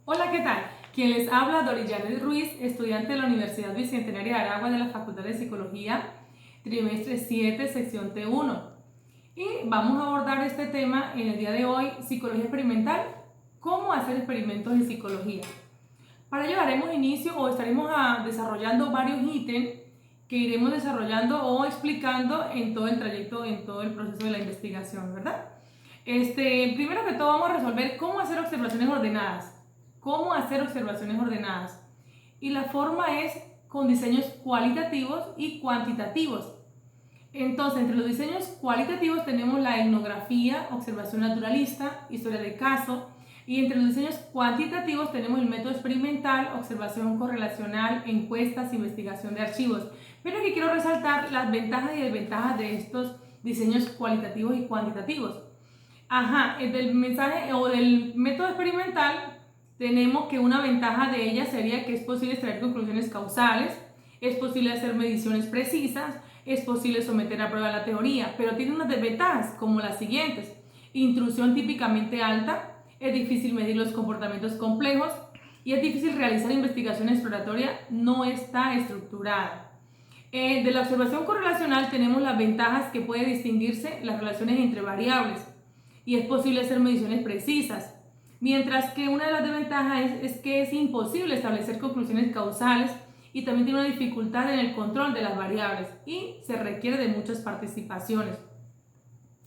Hola, ¿qué tal? Quien les habla, Dorillanet Ruiz, estudiante de la Universidad Bicentenaria de Aragua de la Facultad de Psicología, trimestre 7, sección T1. Y vamos a abordar este tema en el día de hoy, psicología experimental, cómo hacer experimentos en psicología. Para ello daremos inicio o estaremos desarrollando varios ítems que iremos desarrollando o explicando en todo el trayecto, en todo el proceso de la investigación, ¿verdad? Primero que todo vamos a resolver cómo hacer observaciones ordenadas. Cómo hacer observaciones ordenadas. Y la forma es con diseños cualitativos y cuantitativos. Entonces, entre los diseños cualitativos tenemos la etnografía, observación naturalista, historia de caso. Y entre los diseños cuantitativos tenemos el método experimental, observación correlacional, encuestas, investigación de archivos. Pero aquí quiero resaltar las ventajas y desventajas de estos diseños cualitativos y cuantitativos. Del mensaje o del método experimental tenemos que una ventaja de ella sería que es posible extraer conclusiones causales, es posible hacer mediciones precisas, es posible someter a prueba la teoría, pero tiene unas desventajas como las siguientes: intrusión típicamente alta, es difícil medir los comportamientos complejos y es difícil realizar investigación exploratoria, no está estructurada. De la observación correlacional tenemos las ventajas que puede distinguirse las relaciones entre variables y es posible hacer mediciones precisas. Mientras que una de las desventajas es que es imposible establecer conclusiones causales y también tiene una dificultad en el control de las variables y se requiere de muchas participaciones.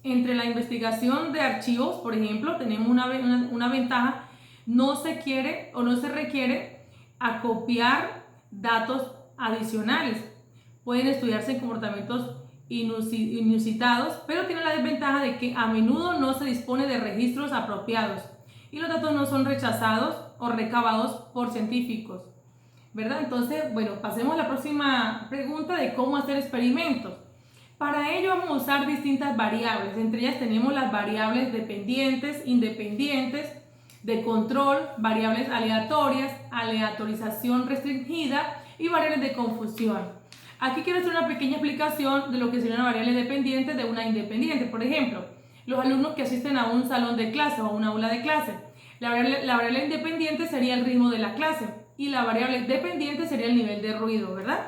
Entre la investigación de archivos, por ejemplo, tenemos una ventaja: no se quiere o no se requiere acopiar datos adicionales. Pueden estudiarse en comportamientos inusitados, pero tiene la desventaja de que a menudo no se dispone de registros apropiados y los datos no son rechazados o recabados por científicos, ¿verdad? Entonces, bueno, pasemos a la próxima pregunta de cómo hacer experimentos. Para ello vamos a usar distintas variables. Entre ellas tenemos las variables dependientes, independientes, de control, variables aleatorias, aleatorización restringida y variables de confusión. Aquí quiero hacer una pequeña explicación de lo que sería una variable dependiente de una independiente. Por ejemplo, los alumnos que asisten a un salón de clase o a una aula de clase. La variable independiente sería el ritmo de la clase y la variable dependiente sería el nivel de ruido, ¿verdad?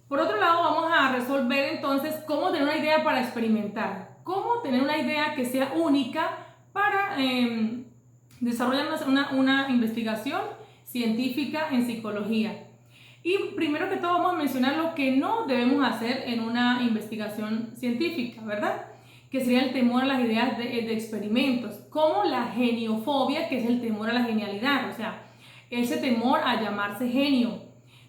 Por otro lado, vamos a resolver entonces cómo tener una idea para experimentar. Cómo tener una idea que sea única para desarrollar una investigación científica en psicología. Y primero que todo vamos a mencionar lo que no debemos hacer en una investigación científica, ¿verdad? Que sería el temor a las ideas de experimentos, como la geniofobia, que es el temor a la genialidad, o sea, ese temor a llamarse genio.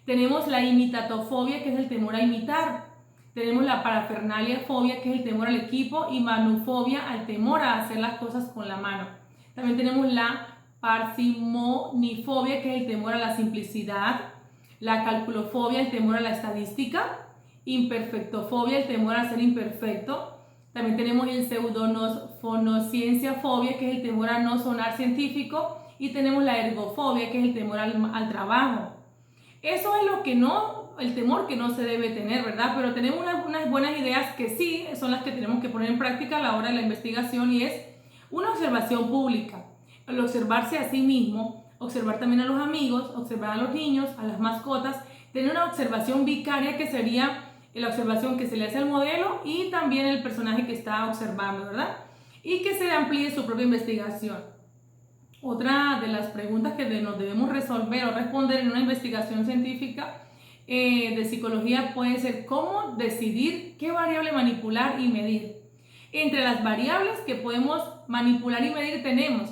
Tenemos la imitatofobia, que es el temor a imitar. Tenemos la parafernaliafobia, que es el temor al equipo, y manufobia, al temor a hacer las cosas con la mano. También tenemos la parsimonifobia, que es el temor a la simplicidad. La calculofobia, el temor a la estadística. Imperfectofobia, el temor a ser imperfecto. También tenemos el pseudofonocienciafobia, que es el temor a no sonar científico. Y tenemos la ergofobia, que es el temor al trabajo. Eso es el temor que no se debe tener, ¿verdad? Pero tenemos unas buenas ideas que sí son las que tenemos que poner en práctica a la hora de la investigación, y es una observación pública. El observarse a sí mismo, observar también a los amigos, observar a los niños, a las mascotas, tener una observación vicaria, que sería la observación que se le hace al modelo y también el personaje que está observando, ¿verdad? Y que se amplíe su propia investigación. Otra de las preguntas que nos debemos resolver o responder en una investigación científica de psicología puede ser: ¿cómo decidir qué variable manipular y medir? Entre las variables que podemos manipular y medir tenemos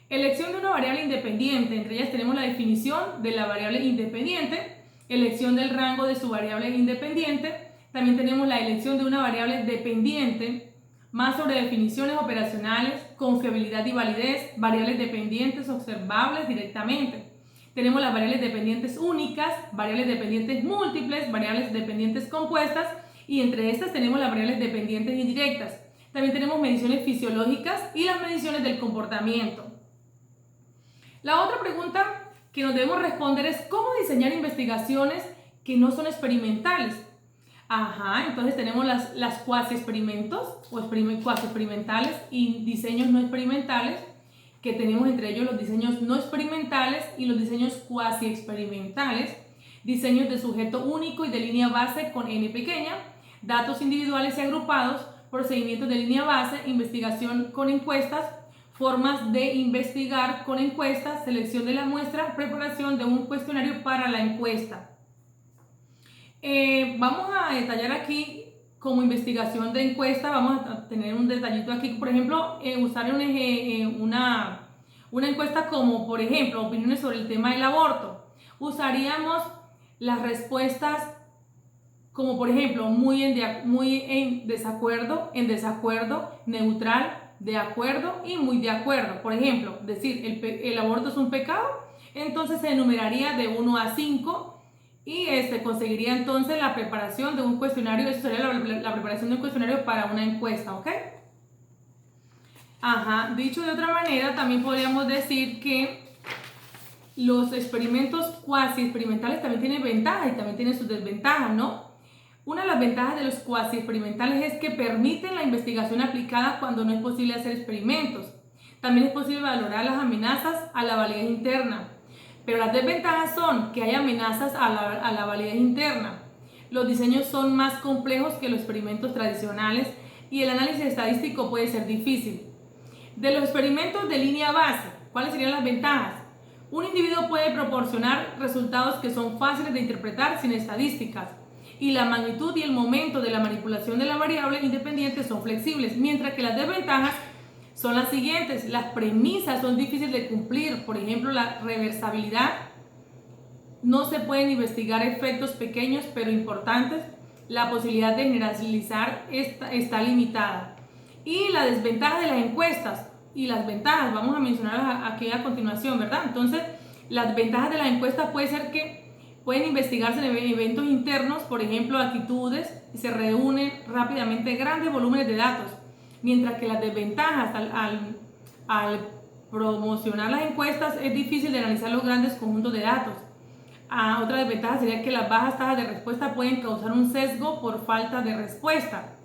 elección de una variable independiente. Entre ellas tenemos la definición de la variable independiente, elección del rango de su variable independiente. También tenemos la elección de una variable dependiente, más sobre definiciones operacionales, confiabilidad y validez, variables dependientes observables directamente. Tenemos las variables dependientes únicas, variables dependientes múltiples, variables dependientes compuestas, y entre estas tenemos las variables dependientes indirectas. También tenemos mediciones fisiológicas y las mediciones del comportamiento. La otra pregunta que nos debemos responder es: ¿cómo diseñar investigaciones que no son experimentales? Entonces tenemos las cuasi experimentos o cuasi experimentales y diseños no experimentales, que tenemos entre ellos los diseños no experimentales y los diseños cuasi experimentales, diseños de sujeto único y de línea base con N pequeña, datos individuales y agrupados, procedimientos de línea base, investigación con encuestas, formas de investigar con encuestas, selección de la muestra, preparación de un cuestionario para la encuesta. Vamos a detallar aquí como investigación de encuesta, vamos a tener un detallito aquí, por ejemplo, usar una encuesta como, por ejemplo, opiniones sobre el tema del aborto. Usaríamos las respuestas como, por ejemplo, muy en desacuerdo, neutral, de acuerdo y muy de acuerdo. Por ejemplo, decir el aborto es un pecado, entonces se enumeraría de 1 a 5 y conseguiría entonces la preparación de un cuestionario. Eso sería la preparación de un cuestionario para una encuesta, ¿ok? Ajá, dicho de otra manera, también podríamos decir que los experimentos cuasi experimentales también tienen ventajas y también tienen sus desventajas, ¿no? Una de las ventajas de los cuasi experimentales es que permiten la investigación aplicada cuando no es posible hacer experimentos. También es posible valorar las amenazas a la validez interna. Pero las desventajas son que hay amenazas a la validez interna. Los diseños son más complejos que los experimentos tradicionales y el análisis estadístico puede ser difícil. De los experimentos de línea base, ¿cuáles serían las ventajas? Un individuo puede proporcionar resultados que son fáciles de interpretar sin estadísticas, y la magnitud y el momento de la manipulación de la variable independiente son flexibles, mientras que las desventajas son las siguientes. Las premisas son difíciles de cumplir, por ejemplo, la reversibilidad. No se pueden investigar efectos pequeños pero importantes. La posibilidad de generalizar está limitada. Y la desventaja de las encuestas y las ventajas, vamos a mencionarlas aquí a continuación, ¿verdad? Entonces, las ventajas de las encuestas puede ser que pueden investigarse en eventos internos, por ejemplo, actitudes, y se reúnen rápidamente grandes volúmenes de datos. Mientras que las desventajas al promocionar las encuestas es difícil de analizar los grandes conjuntos de datos. Otra desventaja sería que las bajas tasas de respuesta pueden causar un sesgo por falta de respuesta.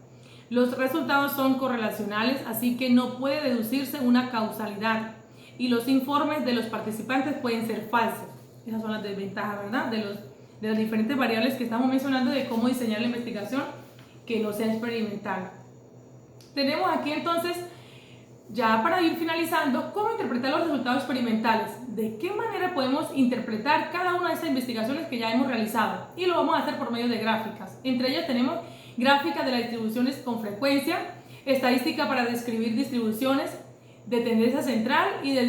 Los resultados son correlacionales, así que no puede deducirse una causalidad. Y los informes de los participantes pueden ser falsos. Esas son las desventajas, ¿verdad? De las diferentes variables que estamos mencionando de cómo diseñar la investigación que no sea experimental. Tenemos aquí entonces, ya para ir finalizando, cómo interpretar los resultados experimentales. De qué manera podemos interpretar cada una de estas investigaciones que ya hemos realizado. Y lo vamos a hacer por medio de gráficas. Entre ellas tenemos gráfica de las distribuciones con frecuencia, estadística para describir distribuciones de tendencia central y de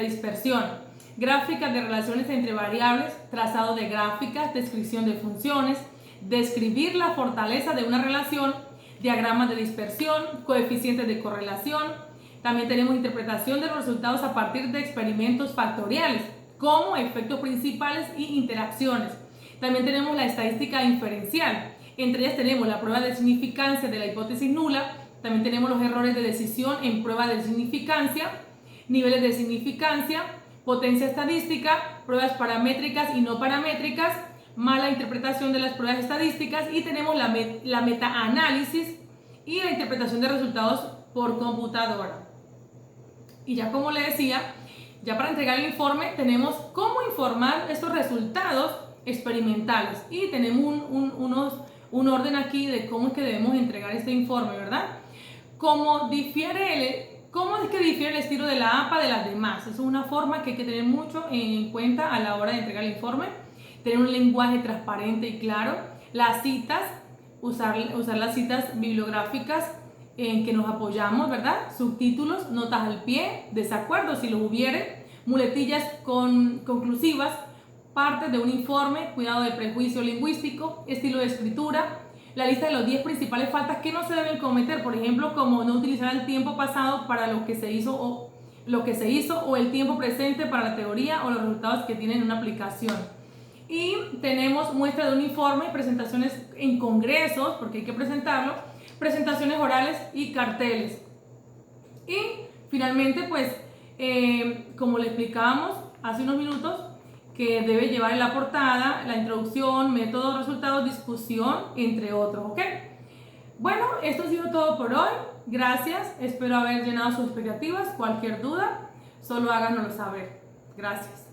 dispersión, gráficas de relaciones entre variables, trazado de gráficas, descripción de funciones, describir la fortaleza de una relación, diagramas de dispersión, coeficientes de correlación. También tenemos interpretación de los resultados a partir de experimentos factoriales, como efectos principales y interacciones. También tenemos la estadística inferencial. Entre ellas tenemos la prueba de significancia de la hipótesis nula. También tenemos los errores de decisión en prueba de significancia, niveles de significancia, potencia estadística, pruebas paramétricas y no paramétricas, mala interpretación de las pruebas estadísticas, y tenemos la metaanálisis y la interpretación de resultados por computadora. Y ya como le decía, ya para entregar el informe tenemos cómo informar estos resultados experimentales y tenemos un orden aquí de cómo es que debemos entregar este informe, ¿verdad? ¿Cómo es que difiere el estilo de la APA de las demás? Eso es una forma que hay que tener mucho en cuenta a la hora de entregar el informe. Tener un lenguaje transparente y claro. Las citas, usar las citas bibliográficas en que nos apoyamos, ¿verdad? Subtítulos, notas al pie, desacuerdos si los hubiere, muletillas conclusivas, partes de un informe, cuidado de prejuicio lingüístico, estilo de escritura, la lista de los 10 principales faltas que no se deben cometer, por ejemplo, como no utilizar el tiempo pasado para lo que se hizo o el tiempo presente para la teoría o los resultados que tienen una aplicación. Y tenemos muestra de un informe, presentaciones en congresos, porque hay que presentarlo, presentaciones orales y carteles. Y finalmente, pues, como le explicábamos hace unos minutos, que debe llevar en la portada la introducción, métodos, resultados, discusión, entre otros, ¿ok? Bueno, esto ha sido todo por hoy. Gracias, espero haber llenado sus expectativas. Cualquier duda, solo háganoslo saber. Gracias.